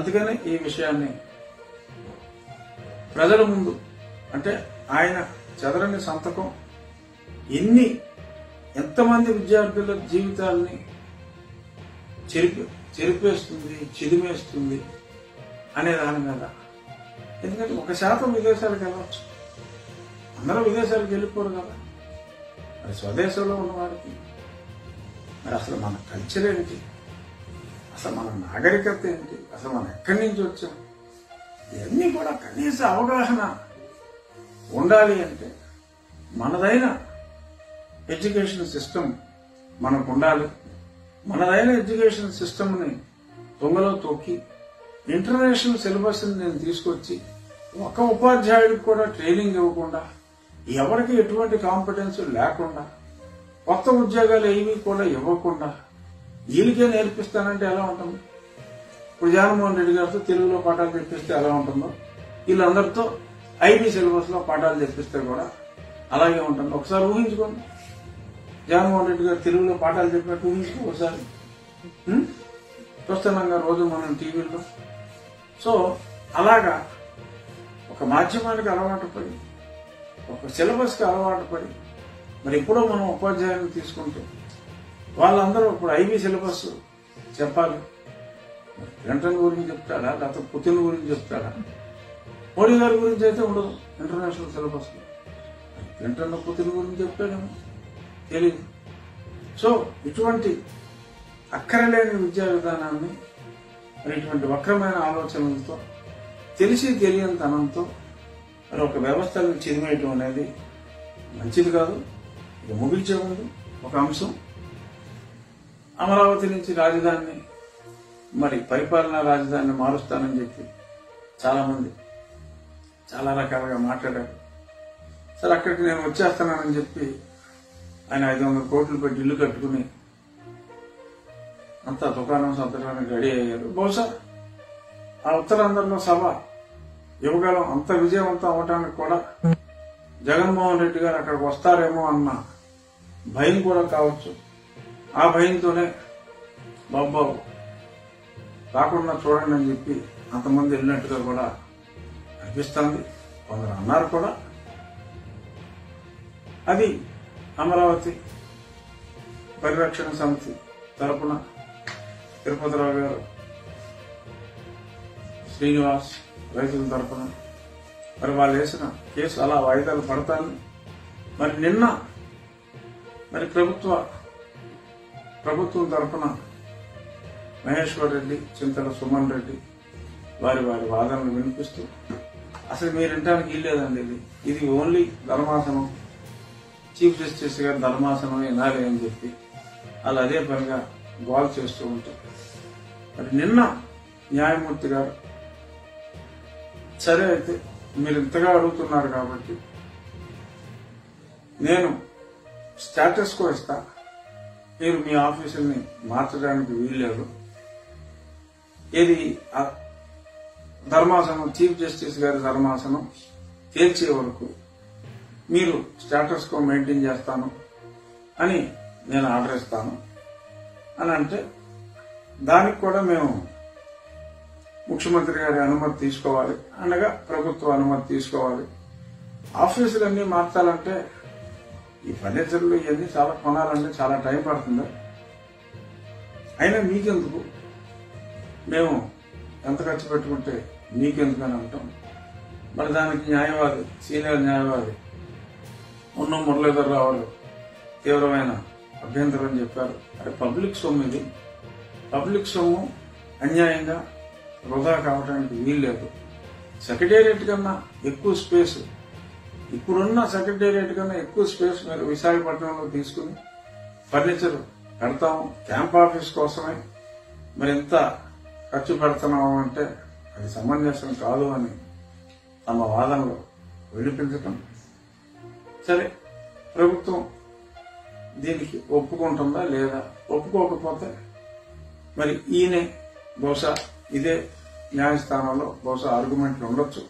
అందుకని ఈ విషయాన్ని ప్రజల ముందు అంటే ఆయన చెదరని సంతకం ఎంతమంది విద్యార్థుల జీవితాలని చెరిపేస్తుంది, చిదిమేస్తుంది అనే దాని మీద. ఎందుకంటే 1% విదేశాలకు వెళ్ళవచ్చు, అందరూ విదేశాలకు వెళ్ళిపోరు కదా. మరి స్వదేశంలో ఉన్నవారికి మరి అసలు మన కల్చర్ ఏంటి, అసలు మన నాగరికత ఏంటి, అసలు మనం ఎక్కడి నుంచి వచ్చాం, ఇవన్నీ కూడా కనీస అవగాహన ఉండాలి. అంటే మనదైన ఎడ్యుకేషన్ సిస్టమ్ మనకు ఉండాలి. మనదైన ఎడ్యుకేషన్ సిస్టమ్ని దొంగలో తొక్కి ఇంటర్నేషనల్ సిలబస్ నేను తీసుకొచ్చి ఒక ఉపాధ్యాయుడికి కూడా ట్రైనింగ్ ఇవ్వకుండా, ఎవరికి ఎటువంటి కాంపిటెన్స్ లేకుండా, కొత్త ఉద్యోగాలు ఏమీ కూడా ఇవ్వకుండా వీళ్ళకే నేర్పిస్తానంటే ఎలా ఉంటుంది? ఇప్పుడు జగన్మోహన్ రెడ్డి గారితో తెలుగులో పాఠాలు చెప్పిస్తే ఎలా ఉంటుందో, వీళ్ళందరితో ఐబీ సిలబస్ లో పాఠాలు చెప్పిస్తే కూడా అలాగే ఉంటుంది. ఒకసారి ఊహించుకోండి, జగన్మోహన్ రెడ్డి గారు తెలుగులో పాఠాలు చెప్పినట్టు ఊహించుకో ఒకసారి. చూస్తున్నాం రోజు మనం టీవీలో. సో అలాగా ఒక మాధ్యమానికి అలవాటు పడి, ఒక సిలబస్ కి అలవాటు పడి, మరి ఎప్పుడో మనం ఉపాధ్యాయులను తీసుకుంటే వాళ్ళందరూ ఇప్పుడు ఐబీ సిలబస్ చెప్పాలి. క్లింటన్ గురించి చెప్తాడా, లేకపోతే పుతిన్ గురించి చెప్తాడా? మోడీ గారి గురించి అయితే ఉండదు ఇంటర్నేషనల్ సిలబస్ లో. క్లింటన్ పుతిన్ గురించి చెప్తాడేమో తెలియదు. సో ఇటువంటి అక్కరలేని విద్యా విధానాన్ని, మరి ఇటువంటి వక్రమైన ఆలోచనలతో, తెలిసి తెలియని తనంతో మరి ఒక వ్యవస్థను చిదిమేయటం అనేది మంచిది కాదు. ఇక ముగించే ముందు ఒక అంశం, అమరావతి నుంచి రాజధానిని, మరి పరిపాలనా రాజధానిని మారుస్తానని చెప్పి చాలా మంది చాలా రకాలుగా మాట్లాడారు. సరే, అక్కడికి నేను వచ్చేస్తానని చెప్పి ఆయన 500 కోట్లు పెట్టి ఇల్లు కట్టుకుని అంతా దుకాణం సర్దడానికి రెడీ అయ్యారు. బహుశా ఆ ఉత్తరాంధ్రలో సభ యువకాలం అంత విజయవంతం అవడానికి కూడా జగన్మోహన్ రెడ్డి గారు అక్కడికి వస్తారేమో అన్న భయం కూడా కావచ్చు. ఆ భయంతోనే బాబు రాకుండా చూడండి అని చెప్పి అంతమంది వెళ్ళినట్టుగా కూడా అనిపిస్తుంది. కొందరు అన్నారు కూడా. అది అమరావతి పరిరక్షణ సమితి తరపున తిరుపతిరావు గారు, శ్రీనివాస్ రైతుల తరపున మరి వాళ్ళు వేసిన కేసు అలా వాయిదాలు పడతాను. మరి నిన్న మరి ప్రభుత్వం తరపున మహేశ్వర్ రెడ్డి, చింతల సుమన్ రెడ్డి వారి వాదనలు వినిపిస్తూ, అసలు మీరు వినడానికి ఇల్లేదండి, ఇది ఓన్లీ ధర్మాసనం, చీఫ్ జస్టిస్ గారు ధర్మాసనం వినాలి అని చెప్పి వాళ్ళు అదే పనిగా గోల్ చేస్తూ ఉంటారు. మరి నిన్న న్యాయమూర్తి గారు, సరే అయితే మీరు ఇంతగా అడుగుతున్నారు కాబట్టి నేను స్టేటస్ కో ఇస్తా, మీరు మీ ఆఫీసుల్ని మార్చడానికి వీల్లేదు, ఏది ధర్మాసనం చీఫ్ జస్టిస్ గారి ధర్మాసనం తేల్చే వరకు మీరు స్టేటస్ కో మెయింటైన్ చేస్తాను అని నేను ఆర్డర్ ఇస్తాను అని అంటే, దానికి కూడా మేము ముఖ్యమంత్రి గారి అనుమతి తీసుకోవాలి, అనగా ప్రభుత్వ అనుమతి తీసుకోవాలి. ఆఫీసులన్నీ మార్చాలంటే ఈ ఫర్నిచర్లు ఇవన్నీ చాలా కొనాలంటే చాలా టైం పడుతుంది. అయినా మీకెందుకు, మేము ఎంత ఖర్చు పెట్టుకుంటే మీకెందుకని అంటాం. మరి దానికి న్యాయవాది, సీనియర్ న్యాయవాది ఉన్న మురళీధరరావు గారు తీవ్రమైన అభ్యంతరం చెప్పారు. అంటే పబ్లిక్ సొమ్ము, ఇది పబ్లిక్ సొమ్ము అన్యాయంగా వృధా కావడానికి వీల్లేదు. సెక్రటేరియట్ కన్నా ఎక్కువ స్పేస్, ఇప్పుడున్న సెక్రటేరియట్ కన్నా ఎక్కువ స్పేస్ మీరు విశాఖపట్నంలో తీసుకుని ఫర్నిచర్ పెడతాము క్యాంప్ ఆఫీస్ కోసమే, మరి ఎంత ఖర్చు పెడుతున్నాము అంటే అది సమంజసం కాదు అని తమ వాదనలో వినిపించటం. సరే, ప్రభుత్వం దీనికి ఒప్పుకుంటుందా లేదా, ఒప్పుకోకపోతే మరి ఈయనే బహుశా ఇదే న్యాయస్థానంలో బహుశా ఆర్గ్యుమెంట్లు ఉండొచ్చు.